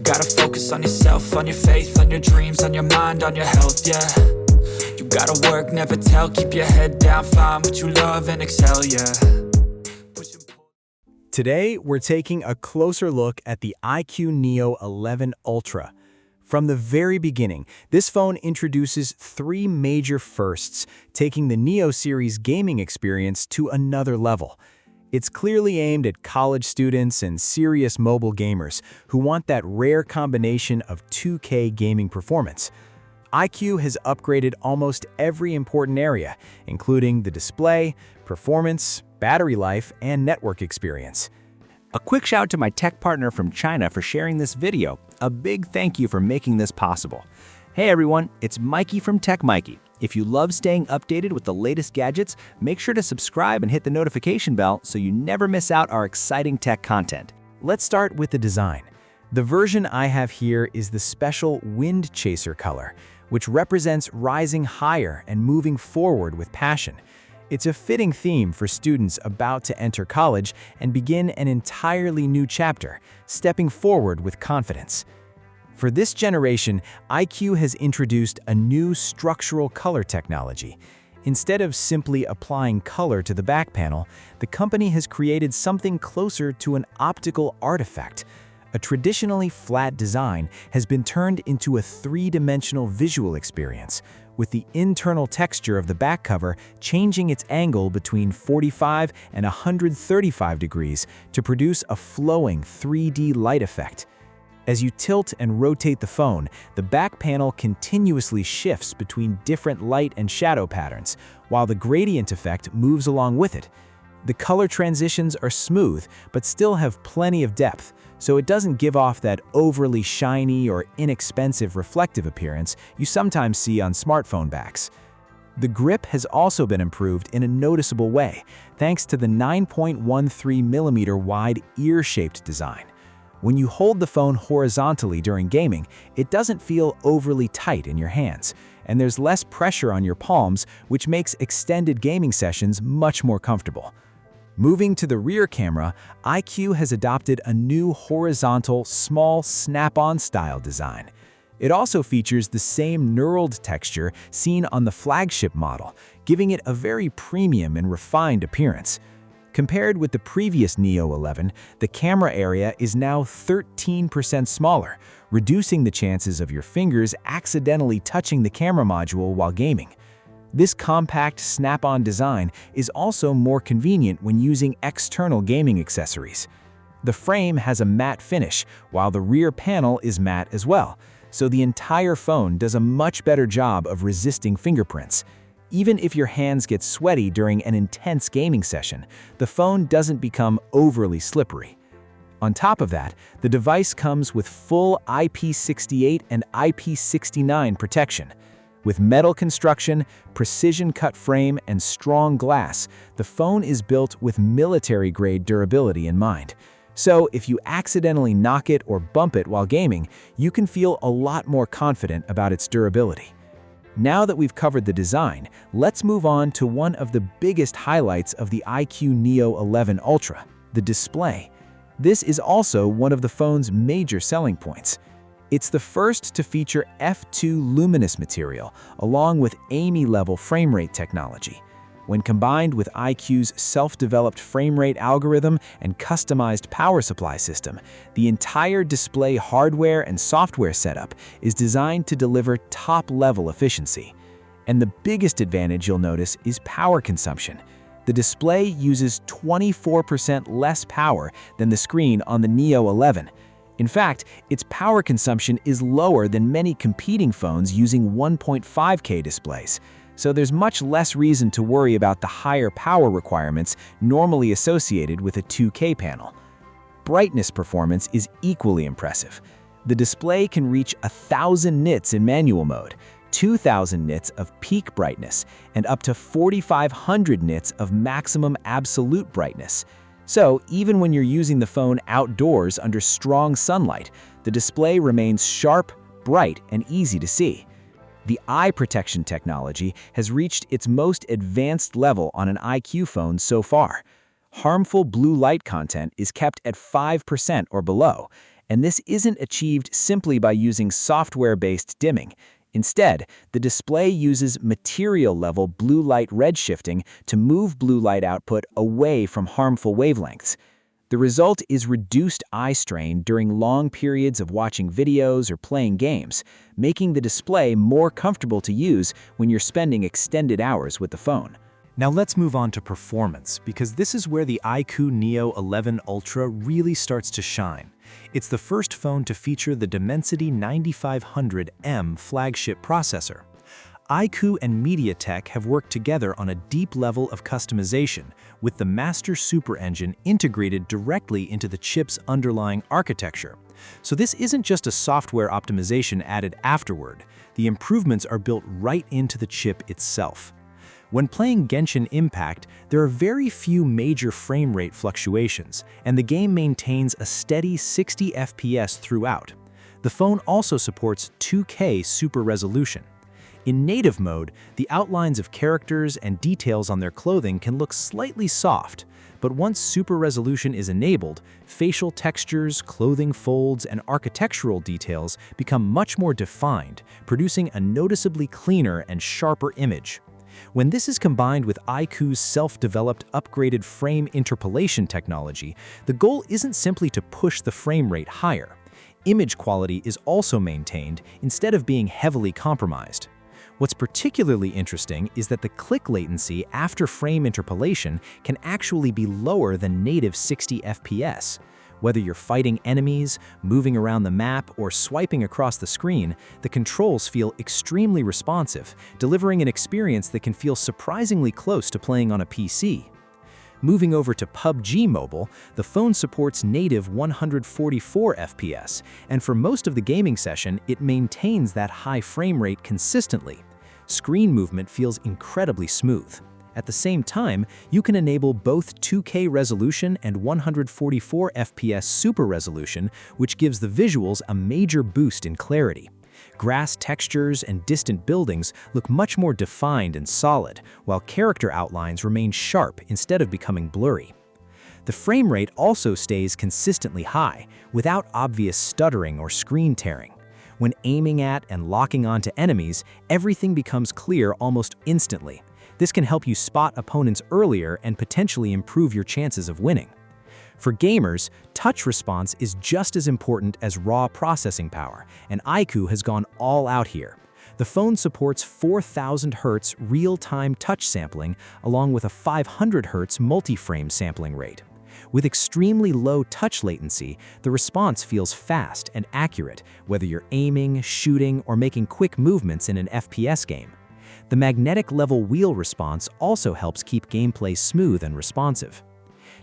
gotta focus on yourself, on your faith, on your dreams, on your mind, on your health, yeah. You gotta work, never tell, keep your head down, find what you love and excel, yeah. Today, we're taking a closer look at the iQOO Neo 11 Ultra. From the very beginning, this phone introduces three major firsts, taking the Neo series gaming experience to another level. It's clearly aimed at college students and serious mobile gamers who want that rare combination of 2K gaming performance. iQOO has upgraded almost every important area, including the display, performance, battery life, and network experience. A quick shout out to my tech partner from China for sharing this video. A big thank you for making this possible. Hey everyone, it's Maiky from Tech Maiky. If you love staying updated with the latest gadgets, make sure to subscribe and hit the notification bell so you never miss out our exciting tech content. Let's start with the design. The version I have here is the special Wind Chaser color, which represents rising higher and moving forward with passion. It's a fitting theme for students about to enter college and begin an entirely new chapter, stepping forward with confidence. For this generation, iQOO has introduced a new structural color technology. Instead of simply applying color to the back panel, the company has created something closer to an optical artifact. A traditionally flat design has been turned into a three-dimensional visual experience, with the internal texture of the back cover changing its angle between 45 and 135 degrees to produce a flowing 3D light effect. As you tilt and rotate the phone, the back panel continuously shifts between different light and shadow patterns, while the gradient effect moves along with it. The color transitions are smooth, but still have plenty of depth, so it doesn't give off that overly shiny or inexpensive reflective appearance you sometimes see on smartphone backs. The grip has also been improved in a noticeable way, thanks to the 9.13mm wide ear-shaped design. When you hold the phone horizontally during gaming, it doesn't feel overly tight in your hands, and there's less pressure on your palms, which makes extended gaming sessions much more comfortable. Moving to the rear camera, iQOO has adopted a new horizontal, small, snap-on style design. It also features the same knurled texture seen on the flagship model, giving it a very premium and refined appearance. Compared with the previous Neo 11, the camera area is now 13% smaller, reducing the chances of your fingers accidentally touching the camera module while gaming. This compact snap-on design is also more convenient when using external gaming accessories. The frame has a matte finish, while the rear panel is matte as well, so the entire phone does a much better job of resisting fingerprints. Even if your hands get sweaty during an intense gaming session, the phone doesn't become overly slippery. On top of that, the device comes with full IP68 and IP69 protection. With metal construction, precision-cut frame, and strong glass, the phone is built with military-grade durability in mind. So if you accidentally knock it or bump it while gaming, you can feel a lot more confident about its durability. Now that we've covered the design, let's move on to one of the biggest highlights of the iQOO Neo 11 Ultra, the display. This is also one of the phone's major selling points. It's the first to feature F2 luminous material, along with AMI-level frame rate technology. When combined with iQOO's self-developed frame rate algorithm and customized power supply system, the entire display hardware and software setup is designed to deliver top-level efficiency. And the biggest advantage you'll notice is power consumption. The display uses 24% less power than the screen on the Neo 11. In fact, its power consumption is lower than many competing phones using 1.5K displays, so there's much less reason to worry about the higher power requirements normally associated with a 2K panel. Brightness performance is equally impressive. The display can reach 1,000 nits in manual mode, 2,000 nits of peak brightness, and up to 4,500 nits of maximum absolute brightness. So even when you're using the phone outdoors under strong sunlight, the display remains sharp, bright, and easy to see. The eye protection technology has reached its most advanced level on an iQOO phone so far. Harmful blue light content is kept at 5% or below, And this isn't achieved simply by using software-based dimming. Instead, the display uses material-level blue light redshifting to move blue light output away from harmful wavelengths. The result is reduced eye strain during long periods of watching videos or playing games, making the display more comfortable to use when you're spending extended hours with the phone. Now let's move on to performance, because this is where the iQOO Neo 11 Ultra really starts to shine. It's the first phone to feature the Dimensity 9500M flagship processor. iQOO and MediaTek have worked together on a deep level of customization, with the Master Super Engine integrated directly into the chip's underlying architecture. So this isn't just a software optimization added afterward. The improvements are built right into the chip itself. When playing Genshin Impact, there are very few major frame rate fluctuations, and the game maintains a steady 60 FPS throughout. The phone also supports 2K super resolution. In native mode, the outlines of characters and details on their clothing can look slightly soft, but once super resolution is enabled, facial textures, clothing folds, and architectural details become much more defined, producing a noticeably cleaner and sharper image. When this is combined with iQOO's self-developed upgraded frame interpolation technology, the goal isn't simply to push the frame rate higher. Image quality is also maintained instead of being heavily compromised. What's particularly interesting is that the click latency after frame interpolation can actually be lower than native 60 FPS. Whether you're fighting enemies, moving around the map, or swiping across the screen, the controls feel extremely responsive, delivering an experience that can feel surprisingly close to playing on a PC. Moving over to PUBG Mobile, the phone supports native 144 FPS, and for most of the gaming session, it maintains that high frame rate consistently. Screen movement feels incredibly smooth. At the same time, you can enable both 2K resolution and 144 FPS super resolution, which gives the visuals a major boost in clarity. Grass textures and distant buildings look much more defined and solid, while character outlines remain sharp instead of becoming blurry. The frame rate also stays consistently high, without obvious stuttering or screen tearing. When aiming at and locking onto enemies, everything becomes clear almost instantly. This can help you spot opponents earlier and potentially improve your chances of winning. For gamers, touch response is just as important as raw processing power, and iQOO has gone all out here. The phone supports 4000 Hz real-time touch sampling along with a 500 Hz multi-frame sampling rate. With extremely low touch latency, the response feels fast and accurate, whether you're aiming, shooting, or making quick movements in an FPS game. The magnetic level wheel response also helps keep gameplay smooth and responsive.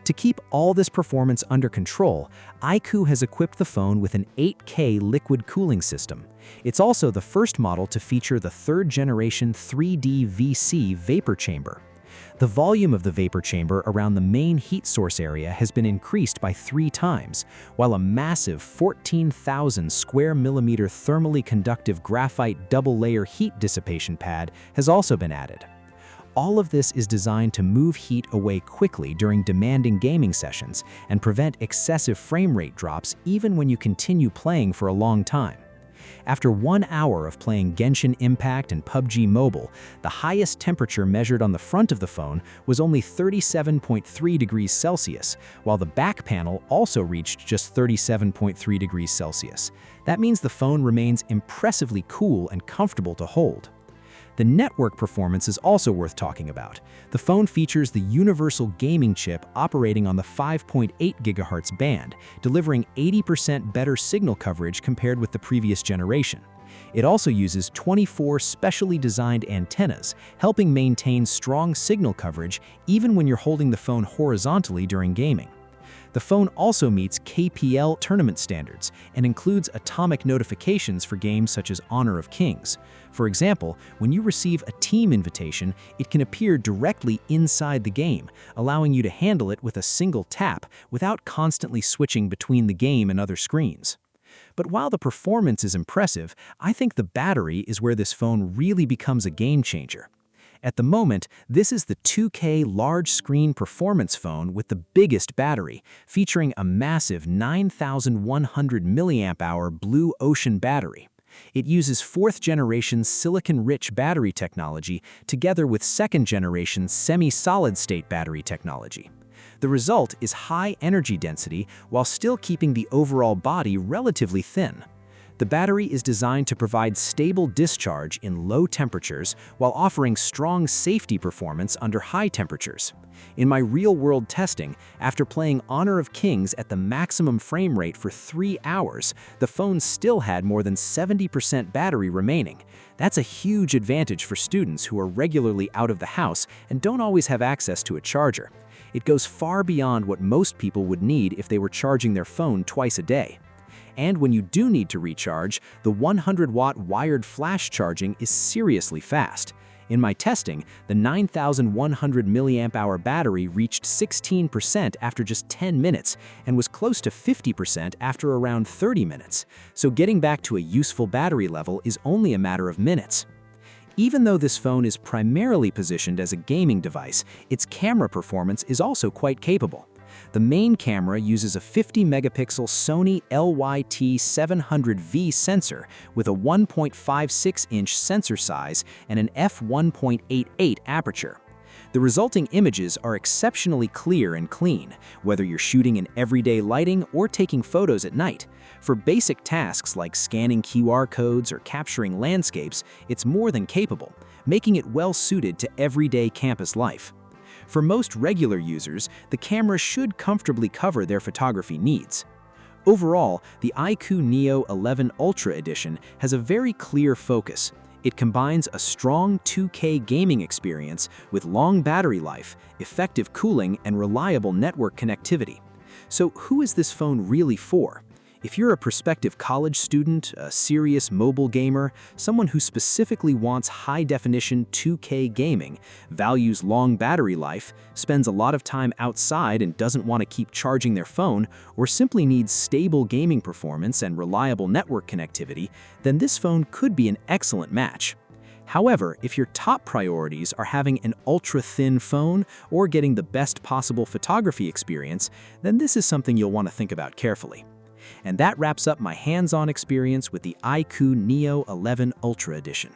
To keep all this performance under control, iQOO has equipped the phone with an 8K liquid cooling system. It's also the first model to feature the third-generation 3D VC vapor chamber. The volume of the vapor chamber around the main heat source area has been increased by 3 times, while a massive 14,000 square millimeter thermally conductive graphite double-layer heat dissipation pad has also been added. All of this is designed to move heat away quickly during demanding gaming sessions and prevent excessive frame rate drops even when you continue playing for a long time. After 1 hour of playing Genshin Impact and PUBG Mobile, the highest temperature measured on the front of the phone was only 37.3 degrees Celsius, while the back panel also reached just 37.3 degrees Celsius. That means the phone remains impressively cool and comfortable to hold. The network performance is also worth talking about. The phone features the universal gaming chip operating on the 5.8 GHz band, delivering 80% better signal coverage compared with the previous generation. It also uses 24 specially designed antennas, helping maintain strong signal coverage even when you're holding the phone horizontally during gaming. The phone also meets KPL tournament standards and includes atomic notifications for games such as Honor of Kings. For example, when you receive a team invitation, it can appear directly inside the game, allowing you to handle it with a single tap without constantly switching between the game and other screens. But while the performance is impressive, I think the battery is where this phone really becomes a game changer. At the moment, this is the 2K large-screen performance phone with the biggest battery, featuring a massive 9,100 mAh Blue Ocean battery. It uses 4th-generation silicon-rich battery technology together with 2nd-generation semi-solid-state battery technology. The result is high energy density while still keeping the overall body relatively thin. The battery is designed to provide stable discharge in low temperatures while offering strong safety performance under high temperatures. In my real-world testing, after playing Honor of Kings at the maximum frame rate for 3 hours, the phone still had more than 70% battery remaining. That's a huge advantage for students who are regularly out of the house and don't always have access to a charger. It goes far beyond what most people would need if they were charging their phone twice a day. And when you do need to recharge, the 100-watt wired flash charging is seriously fast. In my testing, the 9,100 mAh battery reached 16% after just 10 minutes and was close to 50% after around 30 minutes. So getting back to a useful battery level is only a matter of minutes. Even though this phone is primarily positioned as a gaming device, its camera performance is also quite capable. The main camera uses a 50-megapixel Sony LYT-700V sensor with a 1.56-inch sensor size and an f1.88 aperture. The resulting images are exceptionally clear and clean, whether you're shooting in everyday lighting or taking photos at night. For basic tasks like scanning QR codes or capturing landscapes, it's more than capable, making it well-suited to everyday campus life. For most regular users, the camera should comfortably cover their photography needs. Overall, the iQOO Neo 11 Ultra Edition has a very clear focus. It combines a strong 2K gaming experience with long battery life, effective cooling, and reliable network connectivity. So who is this phone really for? If you're a prospective college student, a serious mobile gamer, someone who specifically wants high-definition 2K gaming, values long battery life, spends a lot of time outside and doesn't want to keep charging their phone, or simply needs stable gaming performance and reliable network connectivity, then this phone could be an excellent match. However, if your top priorities are having an ultra-thin phone or getting the best possible photography experience, then this is something you'll want to think about carefully. And that wraps up my hands-on experience with the iQOO Neo 11 Ultra Edition.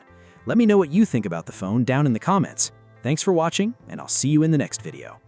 Let me know what you think about the phone down in the comments. Thanks for watching, and I'll see you in the next video.